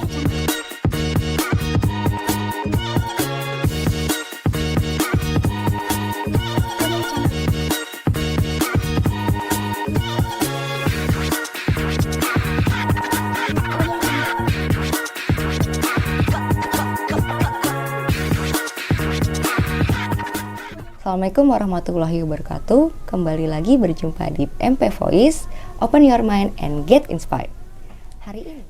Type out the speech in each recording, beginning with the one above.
Assalamualaikum warahmatullahi wabarakatuh. Kembali lagi berjumpa di MP Voice, Open Your Mind and Get Inspired.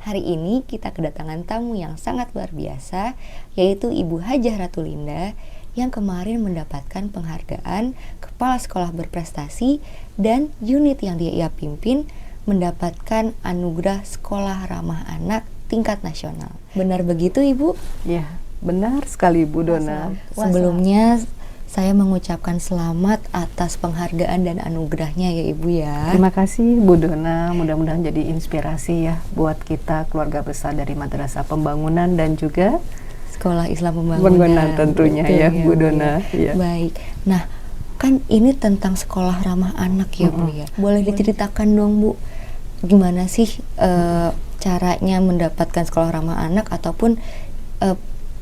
Hari ini kita kedatangan tamu yang sangat luar biasa, yaitu Ibu Hajah Ratu Linda yang kemarin mendapatkan penghargaan Kepala Sekolah Berprestasi dan unit yang ia pimpin mendapatkan anugerah Sekolah Ramah Anak tingkat nasional. Benar begitu, Ibu? Ya, benar sekali, Bu Dona. Sebelumnya saya mengucapkan selamat atas penghargaan dan anugerahnya ya Ibu ya. Terima kasih Bu Dona, mudah-mudahan jadi inspirasi ya buat kita keluarga besar dari Madrasah Pembangunan dan juga Sekolah Islam Pembangunan. Tentunya. Betul, ya Bu Dona. Ya. Baik, nah kan ini tentang sekolah ramah anak ya Bu ya. Boleh diceritakan dong Bu, gimana sih caranya mendapatkan sekolah ramah anak ataupun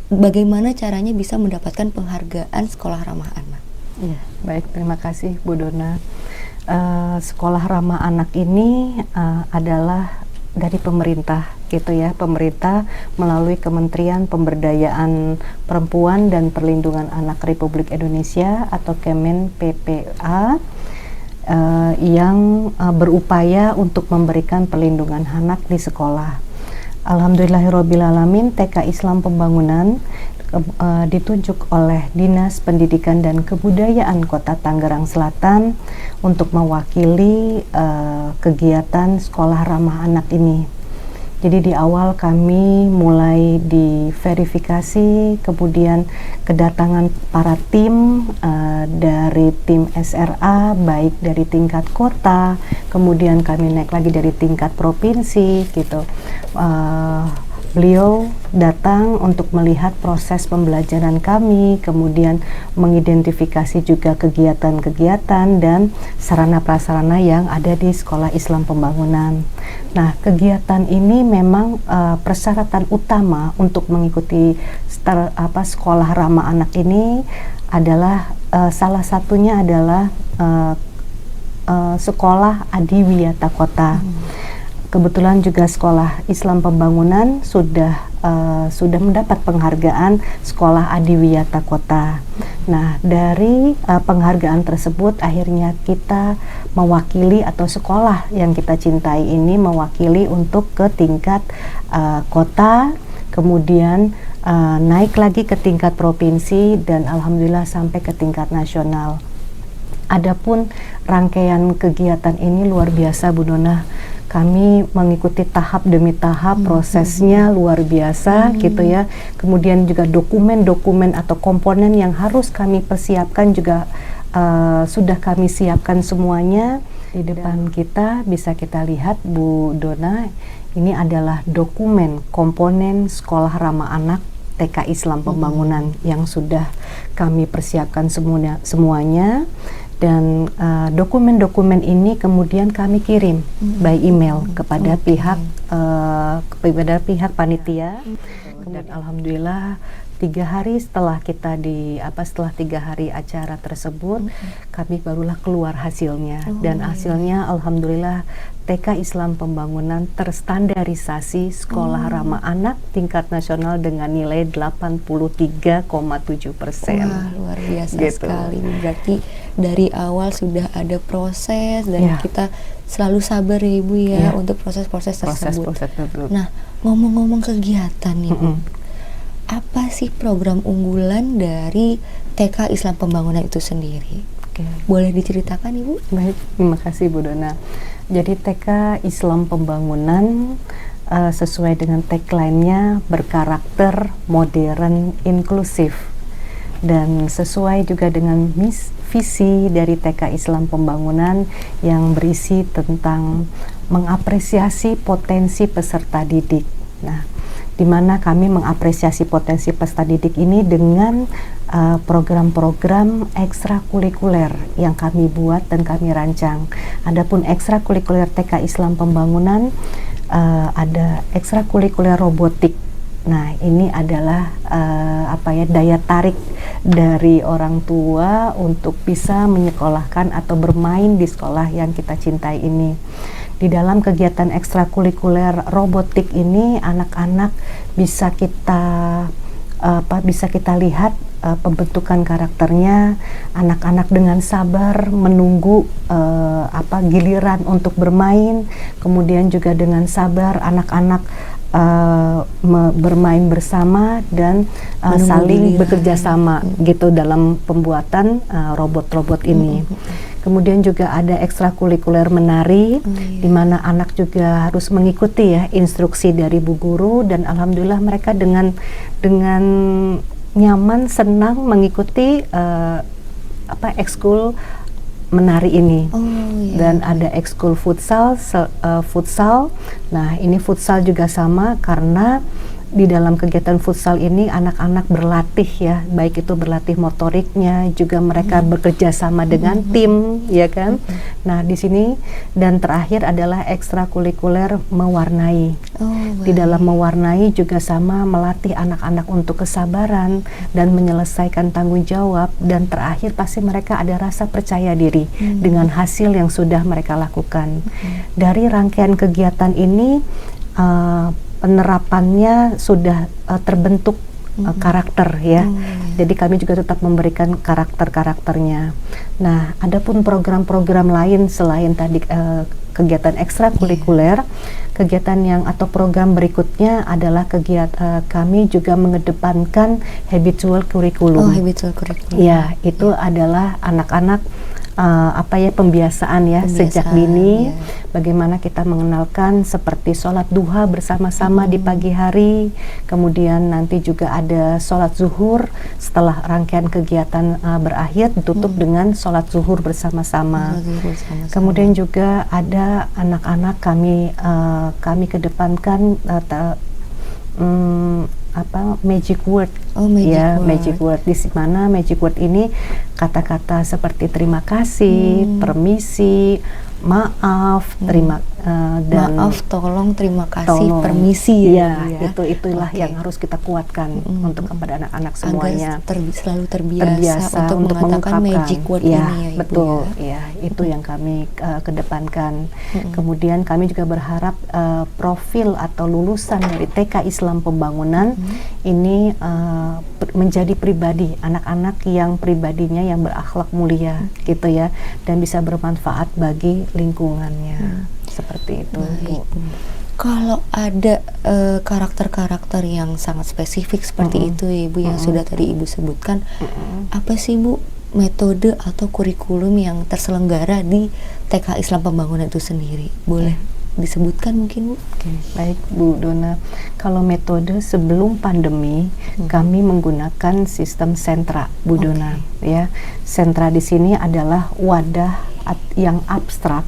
bagaimana caranya bisa mendapatkan penghargaan sekolah ramah anak? Ya, baik, terima kasih Bu Dona. Sekolah ramah anak ini adalah dari pemerintah gitu ya. Pemerintah melalui Kementerian Pemberdayaan Perempuan dan Perlindungan Anak Republik Indonesia atau Kemen PPA yang berupaya untuk memberikan perlindungan anak di sekolah. Alhamdulillahirrabbilalamin, TK Islam Pembangunan ditunjuk oleh Dinas Pendidikan dan Kebudayaan Kota Tangerang Selatan untuk mewakili kegiatan sekolah ramah anak ini. Jadi di awal kami mulai diverifikasi, kemudian kedatangan para tim dari tim SRA, baik dari tingkat kota, kemudian kami naik lagi dari tingkat provinsi gitu. Beliau datang untuk melihat proses pembelajaran kami, kemudian mengidentifikasi juga kegiatan-kegiatan dan sarana-prasarana yang ada di Sekolah Islam Pembangunan. Nah, kegiatan ini memang persyaratan utama untuk mengikuti sekolah ramah anak ini adalah salah satunya adalah sekolah adiwiyata kota. Kebetulan juga Sekolah Islam Pembangunan sudah mendapat penghargaan Sekolah Adiwiyata Kota. Nah, dari penghargaan tersebut akhirnya kita mewakili atau sekolah yang kita cintai ini mewakili untuk ke tingkat kota, kemudian naik lagi ke tingkat provinsi dan alhamdulillah sampai ke tingkat nasional. Adapun rangkaian kegiatan ini luar biasa Bu Dona. Kami mengikuti tahap demi tahap, prosesnya luar biasa gitu ya. Kemudian juga dokumen-dokumen atau komponen yang harus kami persiapkan juga sudah kami siapkan semuanya. Di depan kita bisa kita lihat Bu Dona, ini adalah dokumen komponen sekolah ramah anak TK Islam Pembangunan yang sudah kami persiapkan semuanya. Dan dokumen-dokumen ini kemudian kami kirim by email kepada pihak panitia. Dan alhamdulillah 3 hari setelah setelah 3 hari acara tersebut kami barulah keluar hasilnya. Dan hasilnya alhamdulillah TK Islam Pembangunan terstandarisasi sekolah ramah anak tingkat nasional dengan nilai 83,7%. Wah, luar biasa sekali. Berarti dari awal sudah ada proses dan kita selalu sabar ya Ibu ya untuk proses-proses tersebut. Nah, ngomong-ngomong kegiatan nih Bu, apa sih program unggulan dari TK Islam Pembangunan itu sendiri? Boleh diceritakan Ibu? Baik, terima kasih Bu Dona. Jadi TK Islam Pembangunan sesuai dengan tagline-nya berkarakter modern inklusif dan sesuai juga dengan visi dari TK Islam Pembangunan yang berisi tentang mengapresiasi potensi peserta didik. Nah, di mana kami mengapresiasi potensi peserta didik ini dengan program-program ekstrakurikuler yang kami buat dan kami rancang. Adapun ekstrakurikuler TK Islam Pembangunan ada ekstrakurikuler robotik. Nah, ini adalah daya tarik dari orang tua untuk bisa menyekolahkan atau bermain di sekolah yang kita cintai ini. Di dalam kegiatan ekstrakurikuler robotik ini, anak-anak bisa kita lihat pembentukan karakternya. Anak-anak dengan sabar menunggu giliran untuk bermain, kemudian juga dengan sabar anak-anak bermain bersama dan saling bekerja sama gitu dalam pembuatan robot-robot ini. Kemudian juga ada ekstrakurikuler menari, di mana anak juga harus mengikuti ya instruksi dari bu guru, dan alhamdulillah mereka dengan nyaman, senang mengikuti ekskul menari ini. Dan ada ekskul futsal. Nah, ini futsal juga sama, karena di dalam kegiatan futsal ini anak-anak berlatih ya, baik itu berlatih motoriknya, juga mereka bekerja sama dengan tim, ya kan. Nah, di sini dan terakhir adalah ekstrakurikuler mewarnai. Di dalam mewarnai juga sama, melatih anak-anak untuk kesabaran dan menyelesaikan tanggung jawab, dan terakhir pasti mereka ada rasa percaya diri dengan hasil yang sudah mereka lakukan. Dari rangkaian kegiatan ini penerapannya sudah terbentuk karakter ya. Jadi kami juga tetap memberikan karakternya. Nah, adapun program-program lain selain tadi kegiatan ekstrakurikuler, kegiatan yang atau program berikutnya adalah kegiatan kami juga mengedepankan habitual curriculum. Habitual curriculum. Ya, itu adalah anak-anak pembiasaan ya sejak dini, bagaimana kita mengenalkan seperti sholat duha bersama-sama di pagi hari, kemudian nanti juga ada sholat zuhur setelah rangkaian kegiatan berakhir, ditutup dengan sholat zuhur bersama-sama. Kemudian juga ada anak-anak kami kedepankan magic word. Magic word. Di mana magic word ini kata-kata seperti terima kasih, permisi, maaf, dan maaf, tolong, terima kasih, permisi ya. Itulah yang harus kita kuatkan untuk kepada anak-anak semuanya, agar selalu terbiasa untuk mengatakan magic word ini ya, Ibu. Betul ya, itu yang kami kedepankan. Kemudian kami juga berharap profil atau lulusan dari TK Islam Pembangunan ini menjadi pribadi, anak-anak yang pribadinya yang berakhlak mulia gitu ya, dan bisa bermanfaat bagi lingkungannya. Seperti itu. Bu. Kalau ada karakter-karakter yang sangat spesifik seperti itu Ibu yang sudah tadi Ibu sebutkan, apa sih Bu metode atau kurikulum yang terselenggara di TK Islam Pembangunan itu sendiri? Boleh disebutkan mungkin Bu? Oke, baik Bu Dona. Kalau metode sebelum pandemi kami menggunakan sistem sentra Bu Dona ya. Sentra di sini adalah wadah yang abstrak,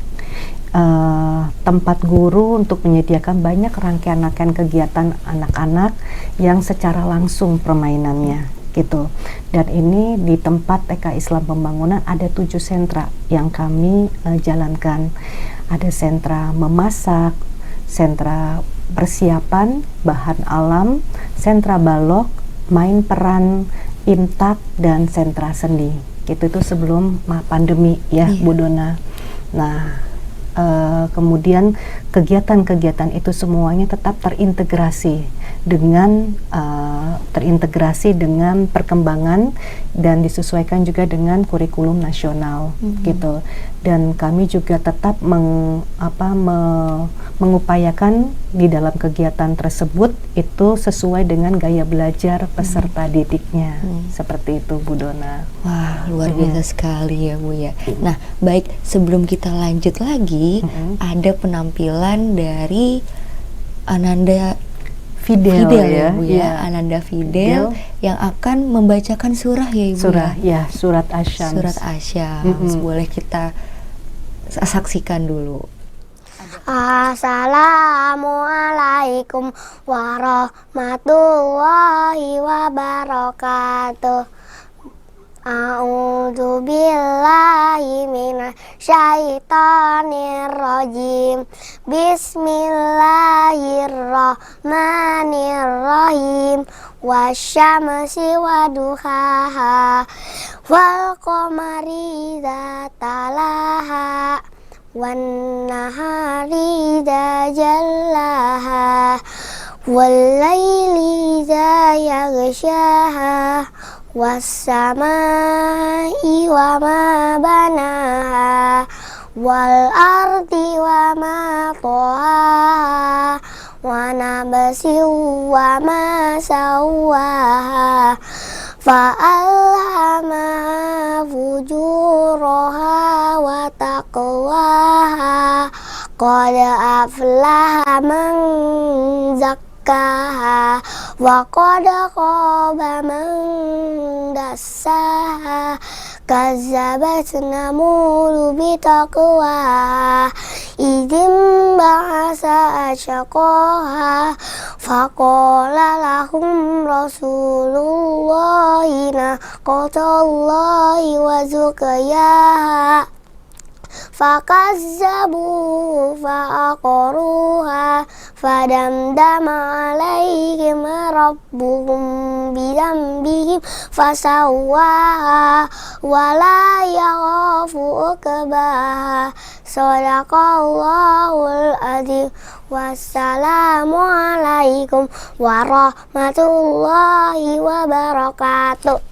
tempat guru untuk menyediakan banyak rangkaian kegiatan anak-anak yang secara langsung permainannya gitu. Dan ini di tempat TK Islam Pembangunan ada 7 sentra yang kami jalankan. Ada sentra memasak, sentra persiapan bahan alam, sentra balok, main peran, imtak, dan sentra seni. Itu sebelum pandemi ya Bu Dona. Nah, kemudian kegiatan-kegiatan itu semuanya tetap terintegrasi dengan perkembangan dan disesuaikan juga dengan kurikulum nasional gitu. Dan kami juga tetap mengupayakan di dalam kegiatan tersebut itu sesuai dengan gaya belajar peserta didiknya. Seperti itu Bu Dona. Wah, luar biasa sekali ya Bu ya. Nah, baik, sebelum kita lanjut lagi, ada penampilan dari Ananda Fidel ya Bu ya. Ananda Fidel yang akan membacakan surah ya Ibu surat Asyams. Surat Asyams. Boleh kita saksikan dulu. Assalamualaikum warahmatullahi wabarakatuh. A'udzu billahi minasyaitonir rajim. Bismillahirrahmanirrahim. Wasyamsi waduhaha wal qamari idza talaha wan nahari idza jallaha wal laili idza yaghshaha was-samaa'i wa ma banaha wal ardi wa ma tahaha wa nabsin wa ma sawwaha fa'alhamaha fujuraha wa taqwaha qad aflaha man zakkaha wa qad khaba man dassaha kazzabat Samud bitaqwaha idzin ba'asa asyqaha faqala lahum rasulullahi naqatallahi wa zukayaha fakazzabuhu fa'aqaruha fadamdama alaihim rabbuhum bidambihim fasawwaha wala yaghafu uqbaha. Shadaqallahul adzim. Wassalamu alaikum warahmatullahi wabarakatuh.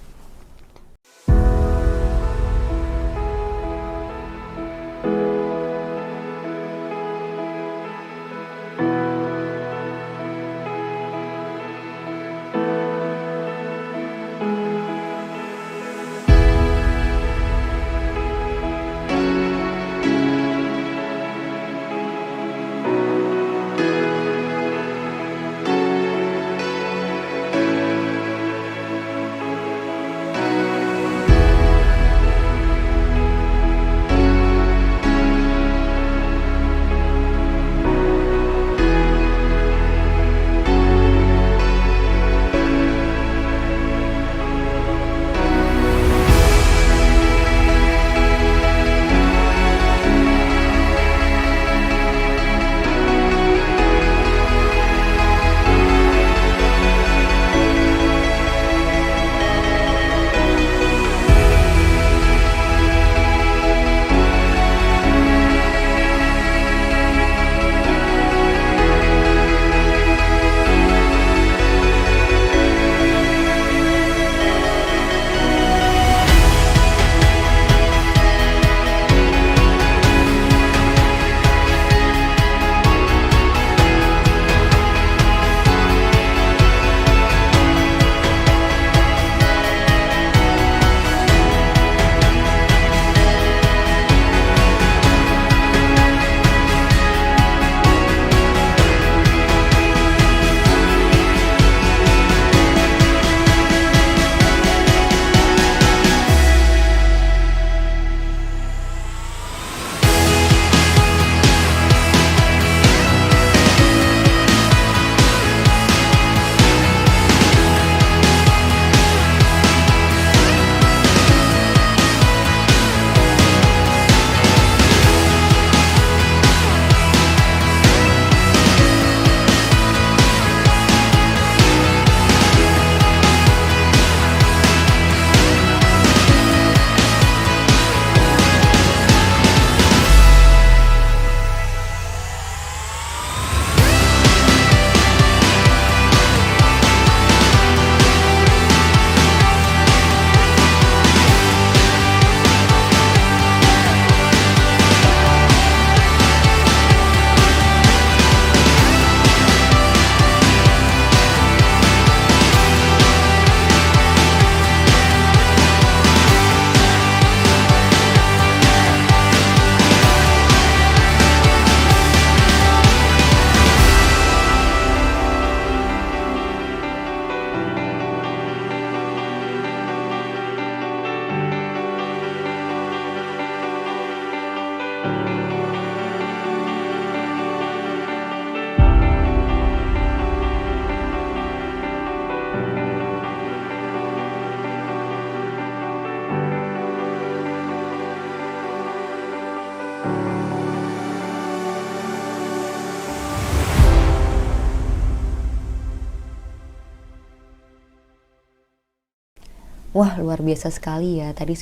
Wah, luar biasa sekali ya. Tadi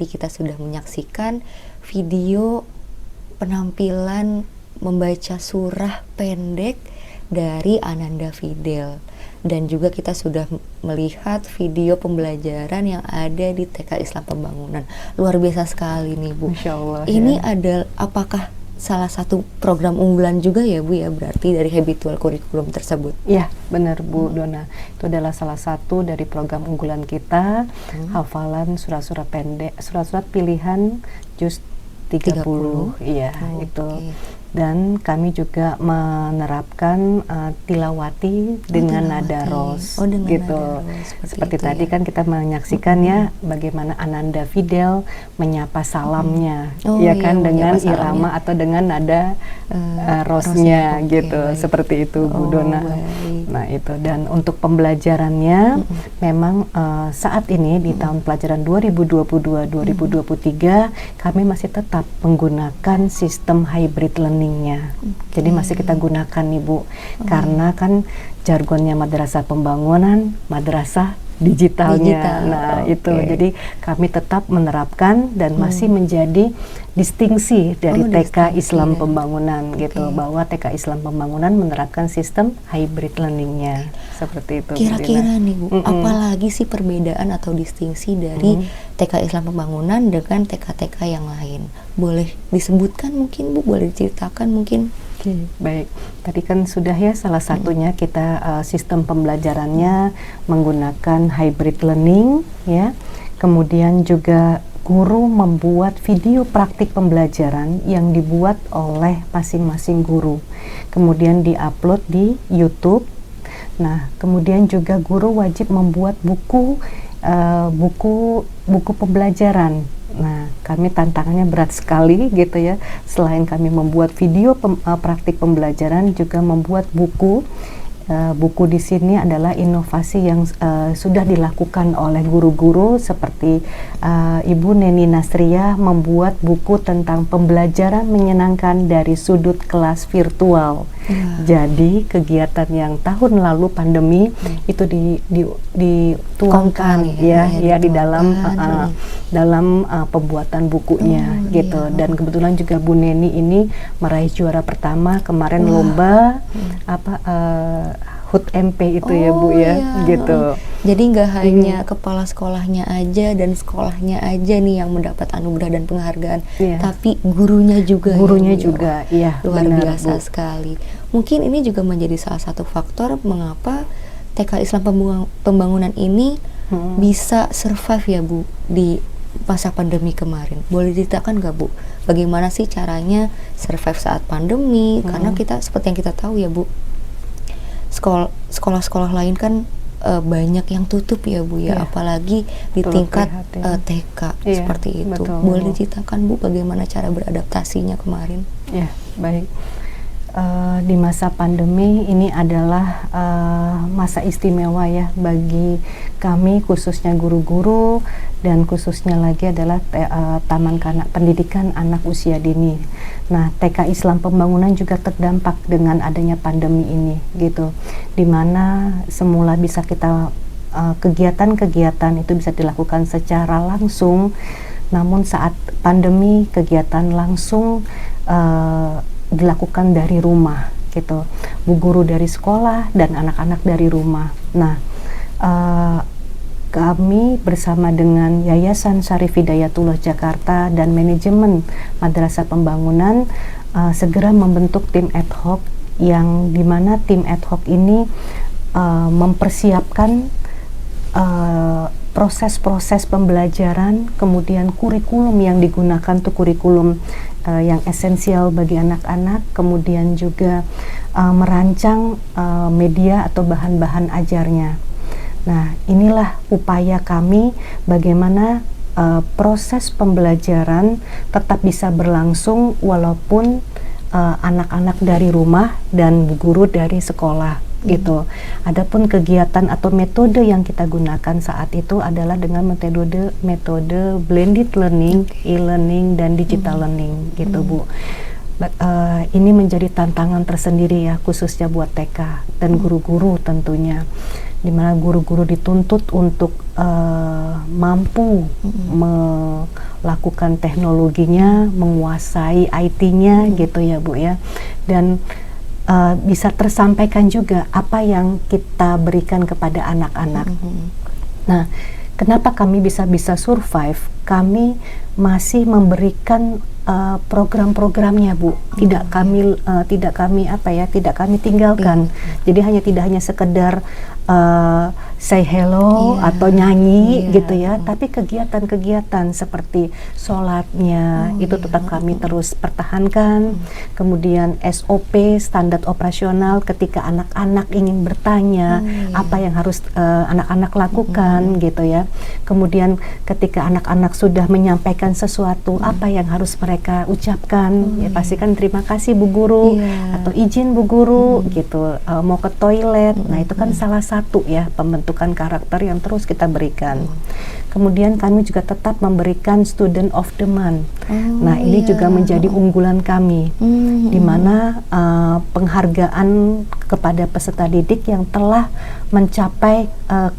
kita sudah menyaksikan video penampilan membaca surah pendek dari Ananda Fidel, dan juga kita sudah melihat video pembelajaran yang ada di TK Islam Pembangunan. Luar biasa sekali nih, Bu. Masya Allah. Ini ya. apakah salah satu program unggulan juga ya, Bu, ya, berarti dari habitual curriculum tersebut? Ya, benar Bu Dona. Itu adalah salah satu dari program unggulan kita, hafalan surat-surat pendek, surat-surat pilihan juz 30. Iya, itu. Dan kami juga menerapkan tilawati dengan nada ros, gitu. Seperti tadi kan kita menyaksikan ya bagaimana Ananda Fidel menyapa salamnya, ya kan, dengan irama atau dengan nada rosnya, gitu. Seperti itu Bu Dona. Nah itu, dan untuk pembelajarannya memang saat ini di tahun pelajaran 2022-2023 kami masih tetap menggunakan sistem hybrid learning. Jadi masih kita gunakan nih Bu, karena kan jargonnya madrasah pembangunan, madrasah digitalnya. Nah itu, jadi kami tetap menerapkan dan masih menjadi distingsi dari TK Islam Pembangunan, gitu, bahwa TK Islam Pembangunan menerapkan sistem hybrid learningnya. Seperti itu. Kira-kira nih Bu, apalagi sih perbedaan atau distingsi dari TK Islam Pembangunan dengan TK-TK yang lain? Boleh disebutkan mungkin Bu, boleh diceritakan mungkin? Baik, tadi kan sudah ya salah satunya kita sistem pembelajarannya menggunakan hybrid learning ya. Kemudian juga guru membuat video praktik pembelajaran yang dibuat oleh masing-masing guru. Kemudian diupload di YouTube. Nah, kemudian juga guru wajib membuat buku pembelajaran. Nah, kami tantangannya berat sekali gitu ya. Selain kami membuat video praktik pembelajaran, juga membuat buku. Buku di sini adalah inovasi yang sudah dilakukan oleh guru-guru seperti Ibu Neni Nasriah membuat buku tentang pembelajaran menyenangkan dari sudut kelas virtual. Jadi kegiatan yang tahun lalu pandemi itu dituangkan di dalam pembuatan bukunya gitu. Dan kebetulan juga Bu Neni ini meraih juara pertama kemarin lomba HUT MP itu ya Bu ya, gitu. Jadi nggak hanya kepala sekolahnya aja dan sekolahnya aja nih yang mendapat anugerah dan penghargaan, tapi gurunya juga. Gurunya juga, iya. Luar biasa sekali. Mungkin ini juga menjadi salah satu faktor mengapa TK Islam Pembangunan ini bisa survive ya Bu di masa pandemi kemarin. Boleh diceritakan nggak Bu, bagaimana sih caranya survive saat pandemi? Karena kita seperti yang kita tahu ya Bu, sekolah-sekolah lain kan banyak yang tutup ya Bu ya, apalagi di tingkat TK seperti itu. Betul. Boleh diceritakan Bu bagaimana cara beradaptasinya kemarin? Ya, baik. Di masa pandemi ini adalah masa istimewa ya bagi kami, khususnya guru-guru, dan khususnya lagi adalah Taman Kanak Pendidikan Anak Usia Dini. Nah, TK Islam Pembangunan juga terdampak dengan adanya pandemi ini gitu, dimana semula bisa kita kegiatan-kegiatan itu bisa dilakukan secara langsung, namun saat pandemi kegiatan langsung dilakukan dari rumah gitu, bu guru dari sekolah dan anak-anak dari rumah. Nah, kami bersama dengan Yayasan Syarif Hidayatullah Jakarta dan manajemen Madrasah Pembangunan segera membentuk tim ad hoc, yang dimana tim ad hoc ini mempersiapkan proses-proses pembelajaran, kemudian kurikulum yang digunakan tuh kurikulum yang esensial bagi anak-anak, kemudian juga merancang media atau bahan-bahan ajarnya. Nah, inilah upaya kami bagaimana proses pembelajaran tetap bisa berlangsung walaupun anak-anak dari rumah dan guru dari sekolah gitu. Adapun kegiatan atau metode yang kita gunakan saat itu adalah dengan metode blended learning, e-learning dan digital learning gitu Bu. Ini menjadi tantangan tersendiri ya, khususnya buat TK dan guru-guru tentunya, di mana guru-guru dituntut untuk mampu melakukan teknologinya, menguasai IT-nya gitu ya Bu ya, dan bisa tersampaikan juga apa yang kita berikan kepada anak-anak. Nah, kenapa kami bisa survive? Kami masih memberikan program-programnya Bu, tidak kami tinggalkan. Jadi tidak hanya sekedar say hello atau nyanyi gitu ya, tapi kegiatan-kegiatan seperti sholatnya itu tetap kami terus pertahankan. Kemudian SOP, standar operasional, ketika anak-anak ingin bertanya apa yang harus anak-anak lakukan gitu ya. Kemudian ketika anak-anak sudah menyampaikan sesuatu, apa yang harus mereka ucapkan, ya pastikan terima kasih Bu Guru atau izin Bu Guru gitu, mau ke toilet. Nah itu kan salah satu ya pembentukan karakter yang terus kita berikan. Kemudian kami juga tetap memberikan Student of the Month. Nah ini juga menjadi unggulan kami, di mana penghargaan kepada peserta didik yang telah mencapai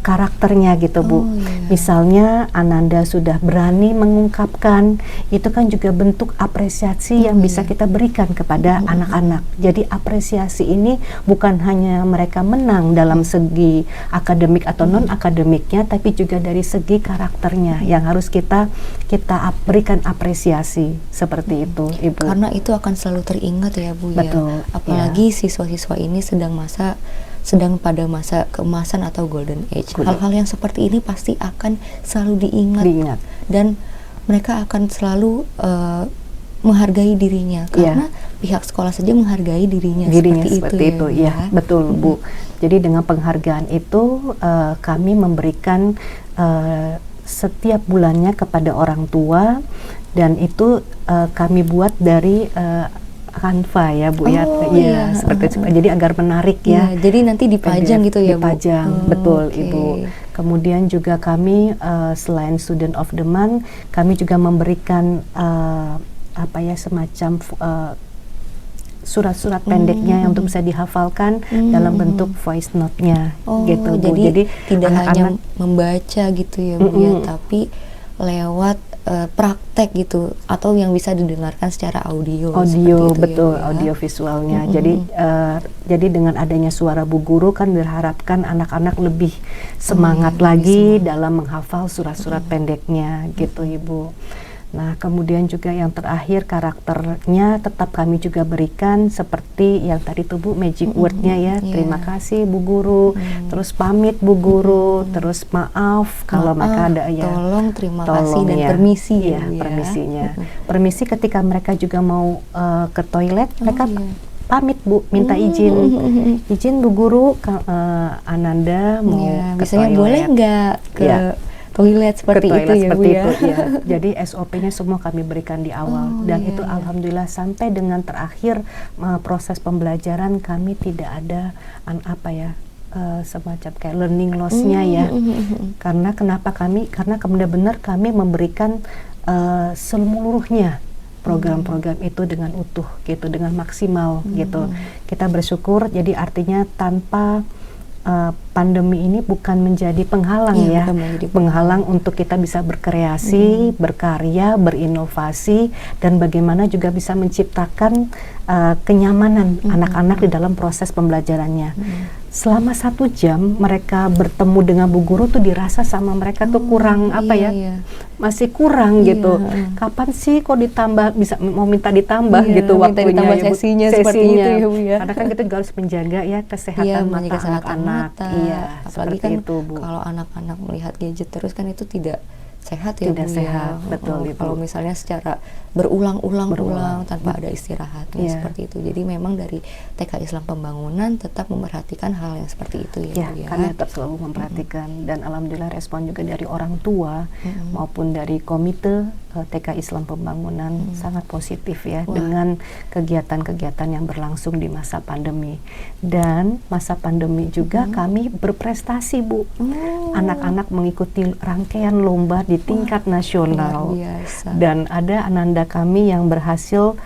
karakternya gitu Bu. Misalnya Ananda sudah berani mengungkapkan, itu kan juga bentuk apresiasi yang bisa kita berikan kepada anak-anak. Jadi apresiasi ini bukan hanya mereka menang dalam segi akademik atau non akademiknya, tapi juga dari segi karakternya yang harus kita berikan apresiasi seperti itu, Ibu. Karena itu akan selalu teringat ya Bu. Betul, ya. Apalagi siswa-siswa ini sedang pada masa keemasan atau golden age. Hal-hal yang seperti ini pasti akan selalu diingat. Dan mereka akan selalu menghargai dirinya, karena pihak sekolah saja menghargai dirinya seperti itu ya. Betul Bu. Jadi dengan penghargaan itu kami memberikan setiap bulannya kepada orang tua, dan itu kami buat dari Canva ya Bu ya. Seperti itu. Jadi agar menarik ya. Jadi nanti dipajang gitu ya Bu. Dipajang, betul Ibu. Kemudian juga kami selain Student of the Month, kami juga memberikan semacam surat-surat pendeknya yang untuk bisa dihafalkan dalam bentuk voice note-nya gitu Bu. Jadi tidak hanya membaca gitu ya Bu ya, tapi lewat praktek gitu, atau yang bisa didengarkan secara audio betul ya, audio visualnya. Jadi dengan adanya suara Bu Guru kan diharapkan anak-anak lebih semangat lagi dalam menghafal surat-surat pendeknya gitu Ibu. Nah kemudian juga yang terakhir, karakternya tetap kami juga berikan seperti yang tadi tuh Bu, magic wordnya ya, terima kasih Bu Guru, terus pamit Bu Guru, terus maaf kalau mereka ada tolong, terima kasih dan permisi ya, permisinya. Permisi ketika mereka juga mau ke toilet, mereka pamit Bu, minta izin Bu Guru, Ananda mau ke misalnya toilet, boleh nggak ke toilet seperti itu ya Bu ya. Jadi SOP-nya semua kami berikan di awal, dan itu alhamdulillah sampai dengan terakhir proses pembelajaran kami tidak ada semacam kayak learning loss-nya ya. Karena karena benar-benar kami memberikan seluruhnya program-program itu dengan utuh gitu, dengan maksimal gitu. Kita bersyukur, jadi artinya tanpa pandemi ini bukan menjadi penghalang penghalang untuk kita bisa berkreasi, berkarya, berinovasi, dan bagaimana juga bisa menciptakan kenyamanan anak-anak di dalam proses pembelajarannya. Selama 1 jam mereka bertemu dengan Bu Guru tuh dirasa sama mereka tuh kurang masih kurang gitu. Kapan sih kok ditambah, bisa mau minta ditambah gitu waktunya, ditambah sesinya seperti itu ya Bu ya. Karena kan kita juga harus menjaga ya kesehatan mata anak-anak. Apalagi kan itu, kalau anak-anak melihat gadget terus kan itu tidak sehat ya, tidak sehat, betul Ibu. Kalau misalnya secara berulang-ulang tanpa ada istirahatnya seperti itu. Jadi memang dari TK Islam Pembangunan tetap memperhatikan hal yang seperti itu ya Bu ya. Kami tetap selalu memperhatikan, dan alhamdulillah respon juga dari orang tua maupun dari komite TK Islam Pembangunan sangat positif ya dengan kegiatan-kegiatan yang berlangsung di masa pandemi. Dan masa pandemi juga kami berprestasi Bu. Anak-anak mengikuti rangkaian lomba di tingkat nasional, dan ada Ananda kami yang berhasil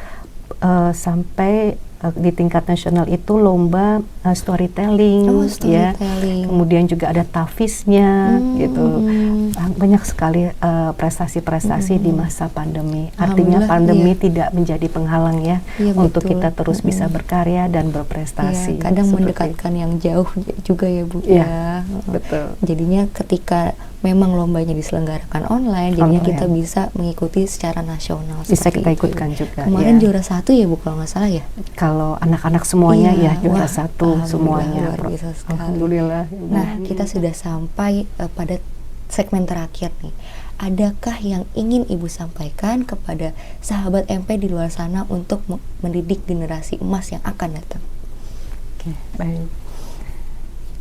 sampai di tingkat nasional itu lomba storytelling, ya. Kemudian juga ada tafiznya, gitu. Banyak sekali prestasi-prestasi di masa pandemi. Artinya pandemi tidak menjadi penghalang ya, untuk kita terus bisa berkarya dan berprestasi. Kadang mendekatkan yang jauh juga ya Bu. Ya, betul. Jadinya ketika memang lombanya diselenggarakan online, jadinya kita bisa mengikuti secara nasional. Bisa kita ikutkan juga. Kemarin juara 1 ya Bu kalau nggak salah ya. Kalau anak-anak semuanya ya juara 1 semuanya. Luar biasa sekali. Alhamdulillah. Nah, kita sudah sampai pada segmen terakhir nih. Adakah yang ingin Ibu sampaikan kepada sahabat MP di luar sana untuk mendidik generasi emas yang akan datang? Oke, baik.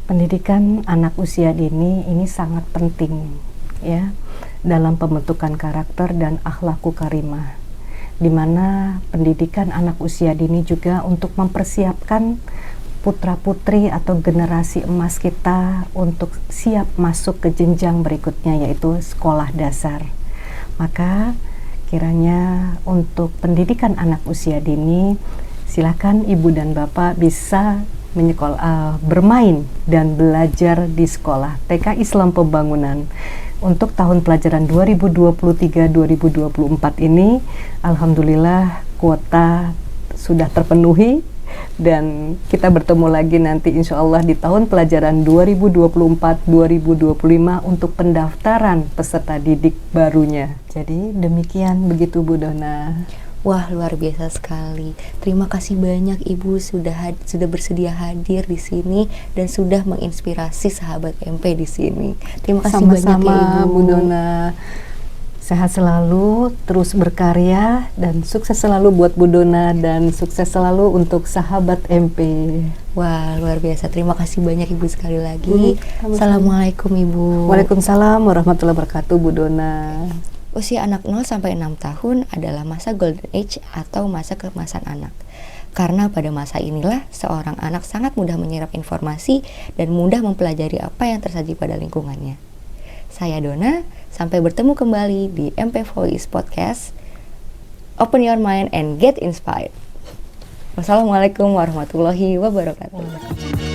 Pendidikan anak usia dini ini sangat penting ya dalam pembentukan karakter dan akhlakul karimah, di mana pendidikan anak usia dini juga untuk mempersiapkan putra-putri atau generasi emas kita untuk siap masuk ke jenjang berikutnya, yaitu sekolah dasar. Maka kiranya untuk pendidikan anak usia dini, silakan ibu dan bapak bisa bermain dan belajar di sekolah TK Islam Pembangunan. Untuk tahun pelajaran 2023-2024 ini, alhamdulillah kuota sudah terpenuhi, dan kita bertemu lagi nanti insya Allah di tahun pelajaran 2024-2025 untuk pendaftaran peserta didik barunya. Jadi demikian begitu Bu Dona. Wah, luar biasa sekali. Terima kasih banyak Ibu sudah bersedia hadir di sini dan sudah menginspirasi sahabat MP di sini. Terima kasih banyak ya Ibu. Bu Dona. Sehat selalu, terus berkarya, dan sukses selalu buat Bu Dona, dan sukses selalu untuk sahabat MP. Wah, luar biasa. Terima kasih banyak Ibu sekali lagi. Assalamualaikum Ibu. Waalaikumsalam warahmatullahi wabarakatuh Bu Dona. Usia anak 0 sampai 6 tahun adalah masa golden age atau masa keemasan anak. Karena pada masa inilah seorang anak sangat mudah menyerap informasi dan mudah mempelajari apa yang tersaji pada lingkungannya. Saya Dona, sampai bertemu kembali di MP Voice Podcast. Open your mind and get inspired. Wassalamualaikum warahmatullahi wabarakatuh.